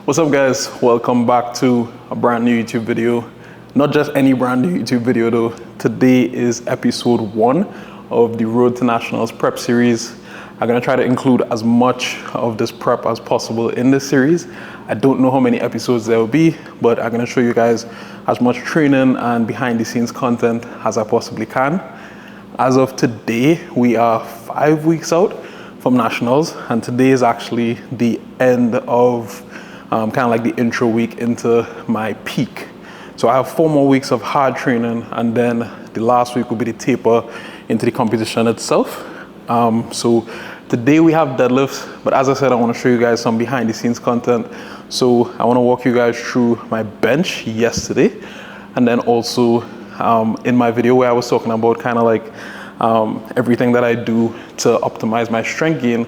What's up, guys? Welcome back to a brand new YouTube video. Not just any brand new YouTube video though. Today is episode 1 of the Road to Nationals prep series. I'm gonna try to include as much of this prep as possible in this series. I don't know how many episodes there will be, but I'm gonna show you guys as much training and behind the scenes content as I possibly can. As of today, we are 5 weeks out from Nationals, and today is actually the end of kind of like the intro week into my peak. So I have 4 more weeks of hard training, and then the last week will be the taper into the competition itself. So today we have deadlifts, but as I said, I want to show you guys some behind the scenes content. So I want to walk you guys through my bench yesterday, and then also in my video where I was talking about kind of like everything that I do to optimize my strength gain,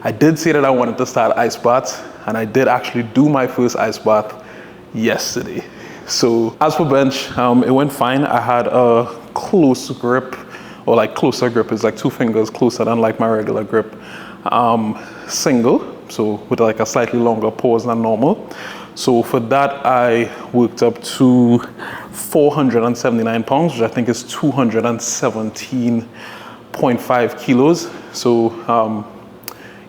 I did say that I wanted to start ice baths, and I did actually do my first ice bath yesterday. So as for bench, it went fine. I had a close grip, or like closer grip. It's like 2 fingers closer than like my regular grip. Single, so with like a slightly longer pause than normal. So for that, I worked up to 479 pounds, which I think is 217.5 kilos. So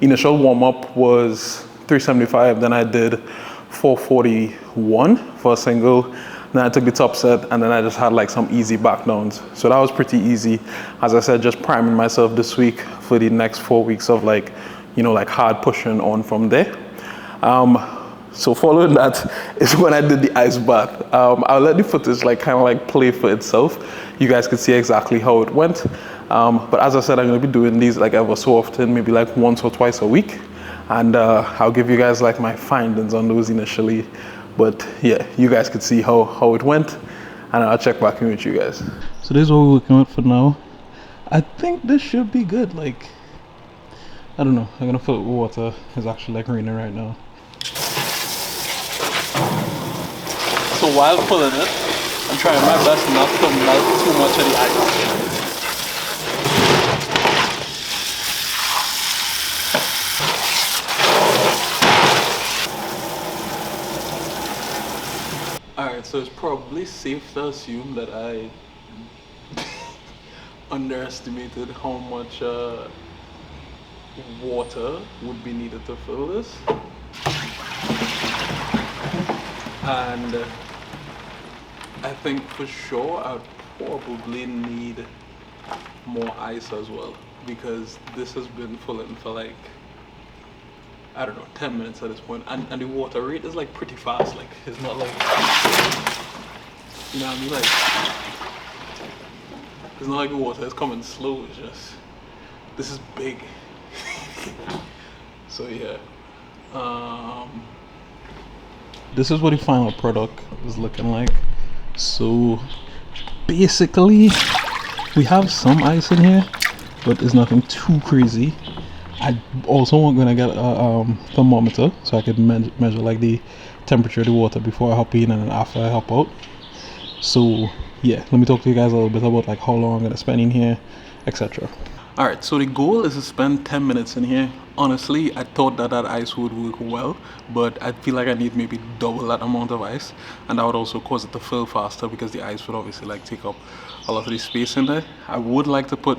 initial warm up was 375, then I did 441 for a single. Then I took the top set, and then I just had like some easy back downs. So that was pretty easy. As I said, just priming myself this week for the next 4 weeks of like, you know, like hard pushing on from there. So following that is when I did the ice bath. I'll let the footage like kind of like play for itself. You guys can see exactly how it went. But as I said, I'm gonna be doing these like ever so often, maybe like once or twice a week. And I'll give you guys like my findings on those initially. But yeah, you guys could see how it went, and I'll check back in with you guys. So this is what we're working with for now. I think this should be good. Like, I don't know, I'm gonna fill it with water. It's actually like raining right now. So while pulling it, I'm trying my best not to melt too much of the ice. Alright, so it's probably safe to assume that I underestimated how much water would be needed to fill this. And I think for sure I'd probably need more ice as well, because this has been filling for like, I don't know, 10 minutes at this point, and the water rate is like pretty fast. Like, it's not like, you know what I mean, like it's not like the water is coming slow. It's just, this is big. So yeah, this is what the final product is looking like. So basically we have some ice in here, but it's nothing too crazy. I also want gonna get a thermometer so I could measure like the temperature of the water before I hop in and then after I hop out. So yeah, let me talk to you guys a little bit about like how long I'm gonna spend in here, etc. Alright, so the goal is to spend 10 minutes in here. Honestly, I thought that ice would work well, but I feel like I need maybe double that amount of ice, and that would also cause it to fill faster because the ice would obviously like take up a lot of the space in there. I would like to put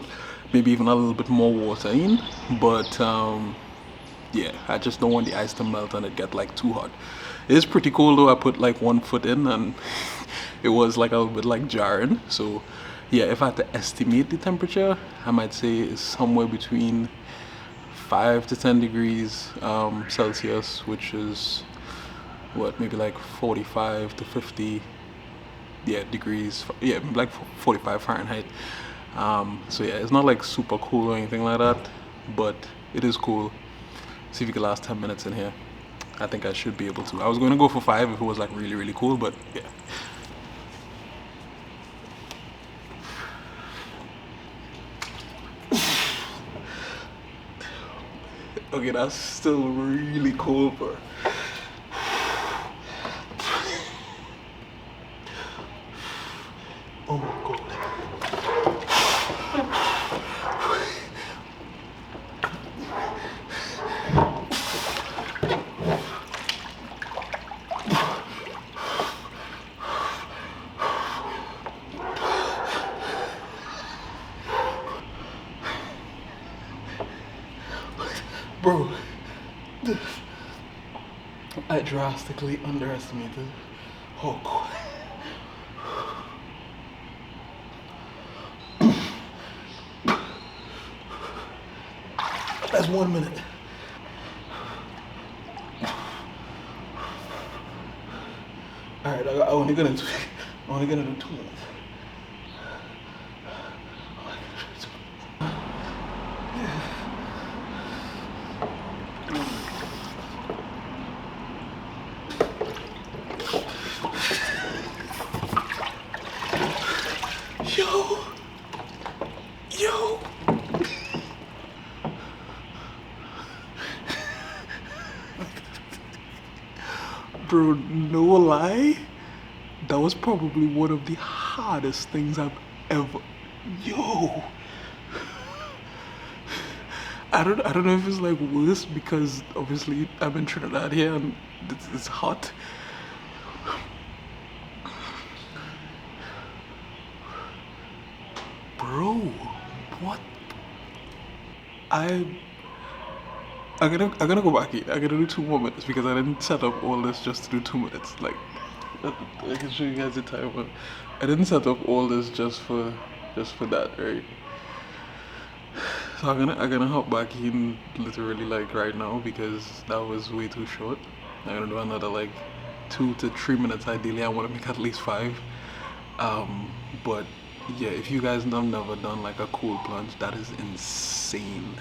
maybe even a little bit more water in, but yeah, I just don't want the ice to melt and it get like too hot. It is pretty cool though. I put like 1 foot in and it was like a little bit like jarring. So yeah, if I had to estimate the temperature, I might say it's somewhere between 5 to 10 degrees Celsius, which is what, maybe like 45 to 50 degrees, yeah, like 45 Fahrenheit. So yeah, it's not like super cool or anything like that, but it is cool. See if you can last 10 minutes in here. I think I should be able to. I was going to go for 5 if it was like really, really cool, but yeah. Okay, that's still really cool, bro. Oh my god. I drastically underestimated how quick. That's 1 minute. All right, I'm only gonna do 2 minutes. Yo. Bro, no lie, that was probably one of the hardest things I've ever. Yo. I don't know if it's like worse because obviously I'm in Trinidad here and it's hot. Bro, what? I'm gonna go back in. I'm gonna do 2 more minutes because I didn't set up all this just to do 2 minutes. Like I can show you guys the time, but I didn't set up all this just for that, right? So I'm gonna hop back in literally like right now because that was way too short. I'm gonna do another like 2 to 3 minutes ideally. I want to make at least 5. But yeah, if you guys have never done like a cold plunge, that is insane.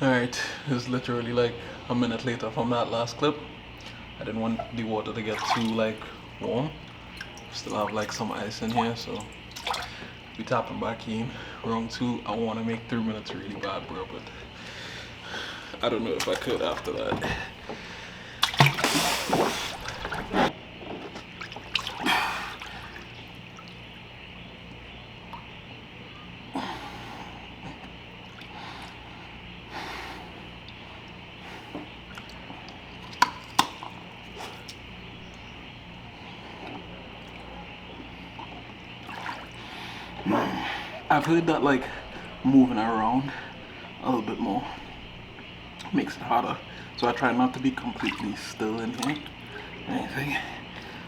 Alright, it's literally like a minute later from that last clip. I didn't want the water to get too like warm. Still have like some ice in here, so we tapping back in. Round 2. I want to make 3 minutes really bad, bro, but I don't know if I could after that. I've heard that like moving around a little bit more makes it harder, so I try not to be completely still in here or anything.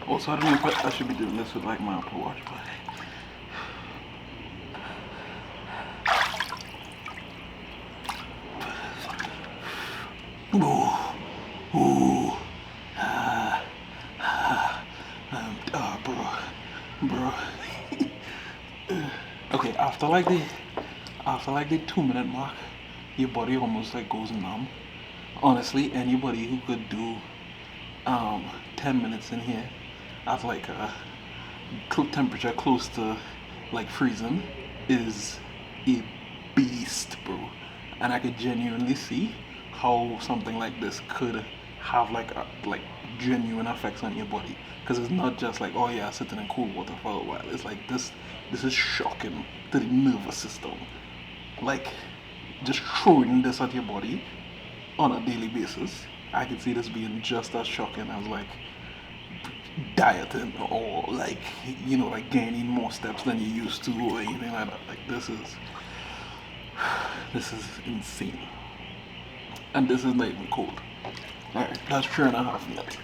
Also, I don't know if I should be doing this with like my Apple Watch, but bro. Okay, after like the 2 minute mark, your body almost like goes numb. Honestly, anybody who could do 10 minutes in here at like a temperature close to like freezing is a beast, bro. And I could genuinely see how something like this could have like genuine effects on your body, because it's not just like, oh yeah, sitting in cool water for a while. It's like this is shocking to the nervous system. Like just throwing this at your body on a daily basis, I can see this being just as shocking as like dieting or like, you know, like gaining more steps than you used to or anything like that. Like this is insane. And this is not even cold. Alright, that's 3.5 minutes.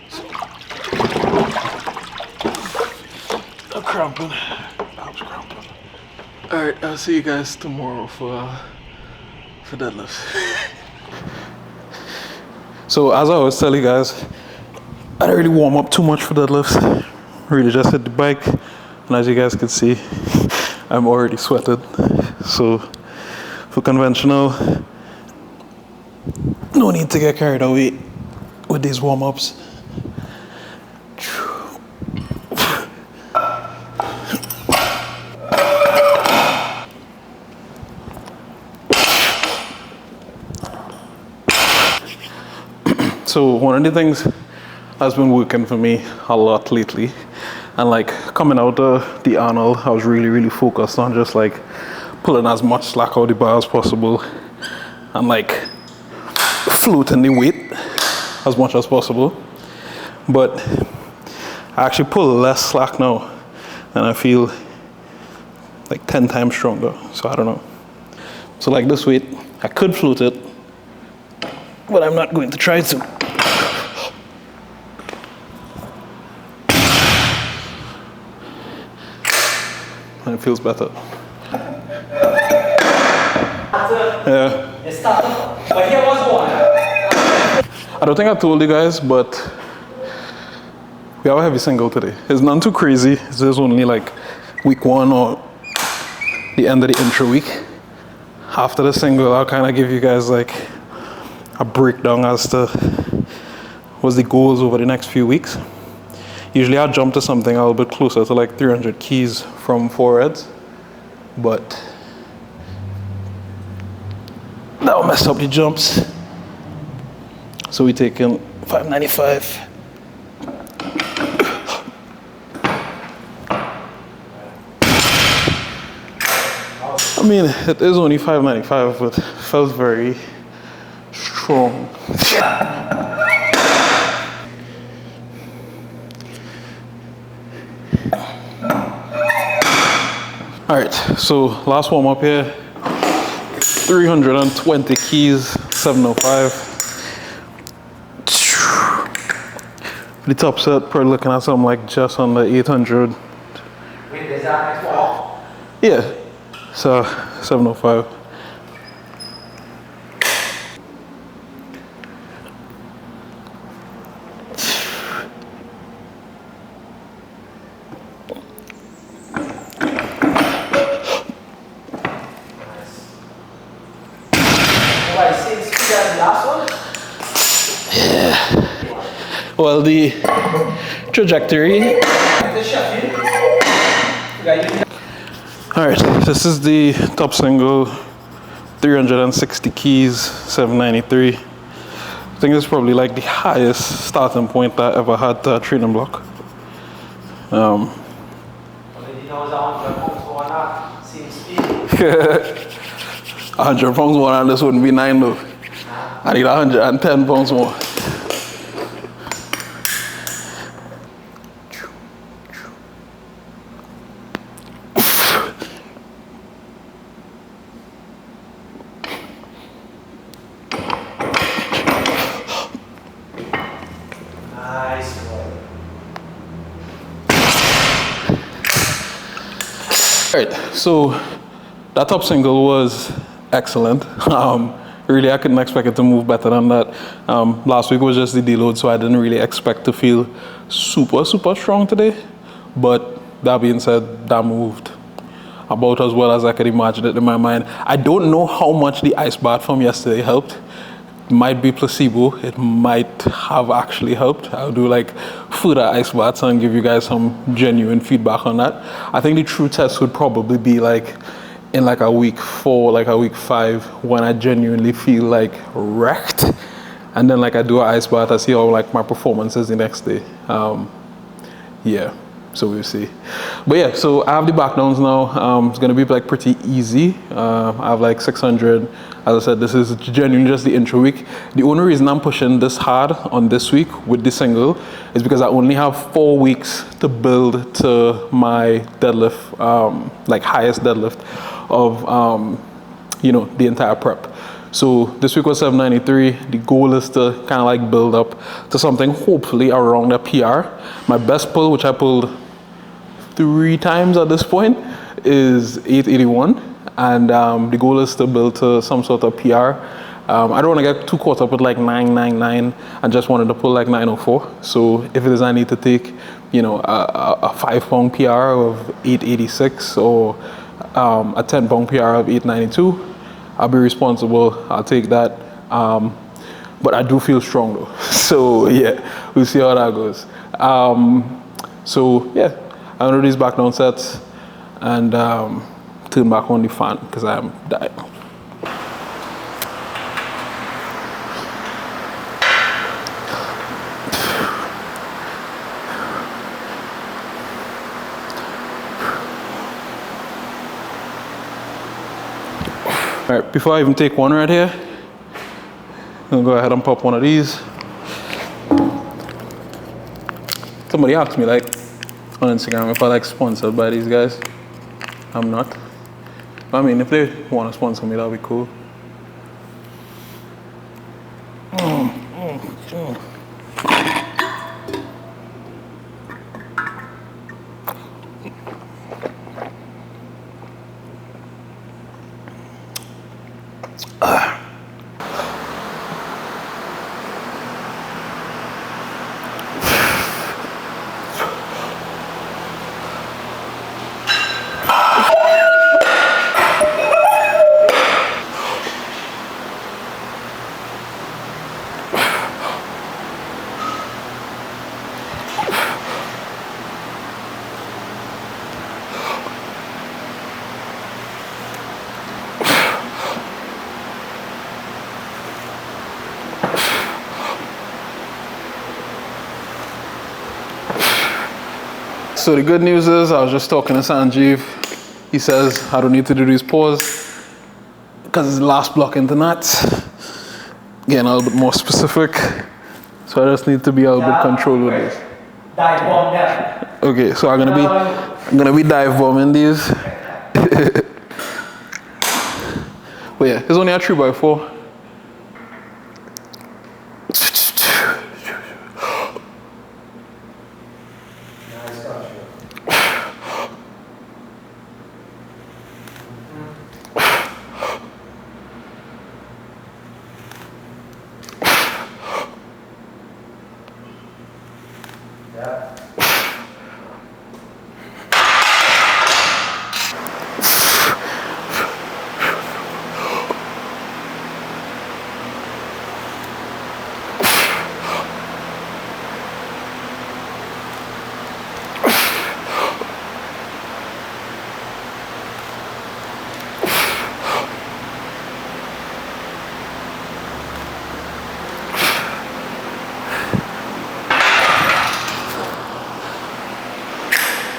So, I'm cramping. I was cramping. Alright, I'll see you guys tomorrow for deadlifts. So as I always tell you guys, I don't really warm up too much for deadlifts. Really just hit the bike, and as you guys can see, I'm already sweated. So for conventional, no need to get carried away with these warm-ups. So one of the things that's been working for me a lot lately, and like coming out of the Arnold, I was really focused on just like pulling as much slack out of the bar as possible and like floating the weight as much as possible. But I actually pull less slack now and I feel like 10 times stronger. So I don't know. So like this weight, I could float it, but I'm not going to try to. and it feels better. Yeah. I don't think I told you guys, but we have a heavy single today. It's not too crazy. It's just only like week 1 or the end of the intro week. After the single, I'll kind of give you guys like a breakdown as to what's the goals over the next few weeks. Usually I'll jump to something a little bit closer to like 300 keys from 4 heads, but that'll mess up the jumps. So we taking 595. I mean, it is only 595, but it felt very strong. All right, so last warm up here, 320 keys, 705. The top set, probably looking at something like just under 800. Wait, is that next wall? Yeah, so 705. Well, the trajectory. All right, this is the top single, 360 keys, 793. I think it's probably like the highest starting point I ever had to a training block. 100 pounds more and this wouldn't be 9 though. I need 110 pounds more. All right, so that top single was excellent. Really, I couldn't expect it to move better than that. Last week was just the deload, so I didn't really expect to feel super strong today. But that being said, that moved about as well as I could imagine it in my mind. I don't know how much the ice bath from yesterday helped. It might be placebo. It might have actually helped. I'll do like further ice baths and give you guys some genuine feedback on that. I think the true test would probably be like in like a week 4, like a week 5, when I genuinely feel like wrecked, and then like I do an ice bath. I see how like my performance is the next day. Yeah, so we'll see. But yeah, so I have the back downs now. It's gonna be like pretty easy. I have like 600. As I said, this is genuinely just the intro week. The only reason I'm pushing this hard on this week with the single is because I only have 4 weeks to build to my deadlift, like highest deadlift of, you know, the entire prep. So this week was 793. The goal is to kind of like build up to something hopefully around a PR. My best pull, which I pulled 3 times at this point, is 881. And the goal is to build to some sort of PR. I don't want to get too caught up with like 999. I just wanted to pull like 904. So if it is I need to take, you know, a 5-pound PR of 886 or a 10-pound PR of 892, I'll be responsible. I'll take that. But I do feel strong though. So yeah, we'll see how that goes. So yeah, I'm gonna do these back down sets and turn back on the fan because I'm dying. All right, before I even take one right here, I'm gonna go ahead and pop one of these. Somebody asked me like on Instagram if I like sponsored by these guys. I'm not. I mean, if they want to sponsor me, that'll be cool. So the good news is I was just talking to Sanjeev. He says I don't need to do these pause because it's the last block into knots. Getting a little bit more specific. So I just need to be a little bit controlled with this. Dive bomb them. Okay, so I'm gonna be dive bombing these. But yeah, it's only a 3x4.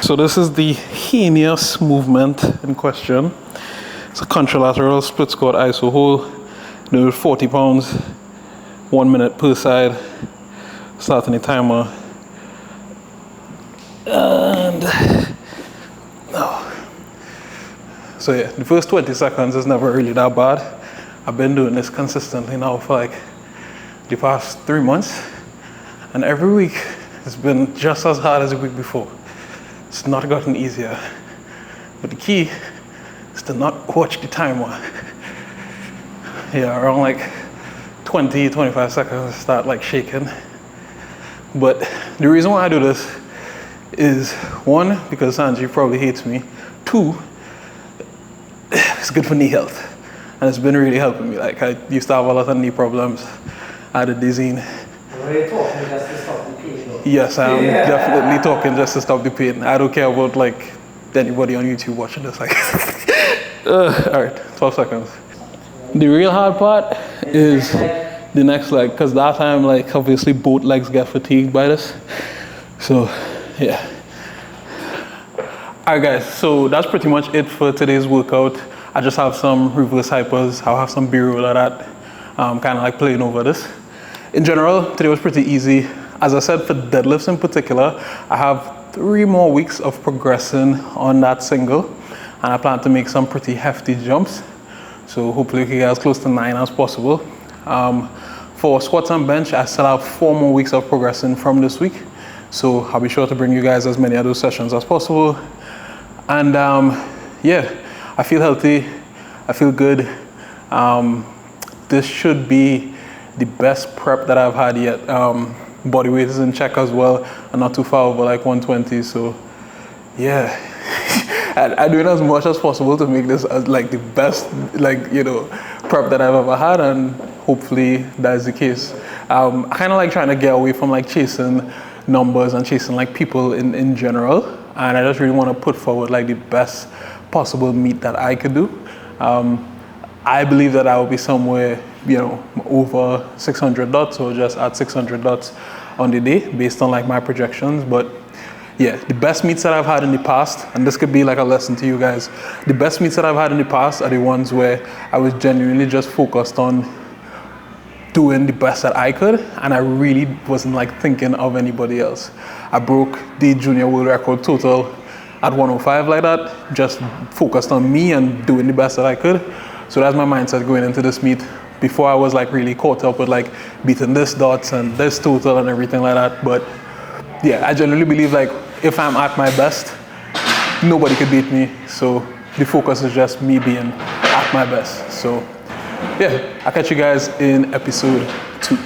So this is the heinous movement in question. It's a contralateral split squat iso hold. Do 40 pounds, 1 minute per side. Starting the timer. And so yeah, the first 20 seconds is never really that bad. I've been doing this consistently now for like the past 3 months. And every week it's been just as hard as the week before. It's not gotten easier, but the key is to not watch the timer. Yeah, around like 20, 25 seconds, I start like shaking. But the reason why I do this is 1, because Sanji probably hates me. 2, it's good for knee health. And it's been really helping me. Like I used to have a lot of knee problems. I had a dizzying. We're talking just to stop the pain. Yes, I'm definitely talking just to stop the pain. I don't care about like anybody on YouTube watching this. Like, all right, 12 seconds. The real hard part is the next leg, because that time, like obviously both legs get fatigued by this. So, yeah. All right, guys. So that's pretty much it for today's workout. I just have some reverse hypers. I'll have some B-roll of that, kind of like playing over this. In general, today was pretty easy. As I said, for deadlifts in particular, I have 3 more weeks of progressing on that single, and I plan to make some pretty hefty jumps. So hopefully we can get as close to 9 as possible. For squats and bench, I still have 4 more weeks of progressing from this week. So I'll be sure to bring you guys as many of those sessions as possible. And yeah, I feel healthy, I feel good. This should be the best prep that I've had yet. Body weight is in check as well, and not too far over like 120. So yeah, I'm doing as much as possible to make this as like the best, like, you know, prep that I've ever had, and hopefully that's the case. I kind of like trying to get away from like chasing numbers and chasing like people in general, and I just really want to put forward like the best possible meet that I could do. I believe that I will be somewhere, you know, over 600 dots or just at 600 dots on the day based on like my projections. But yeah, the best meets that I've had in the past, and this could be like a lesson to you guys, the best meets that I've had in the past are the ones where I was genuinely just focused on doing the best that I could, and I really wasn't like thinking of anybody else. I broke the junior world record total at 105 like that, just focused on me and doing the best that I could. So that's my mindset going into this meet. Before I was like really caught up with like beating this dots and this total and everything like that. But yeah, I generally believe like if I'm at my best, nobody could beat me. So the focus is just me being at my best. So yeah, I'll catch you guys in episode 2.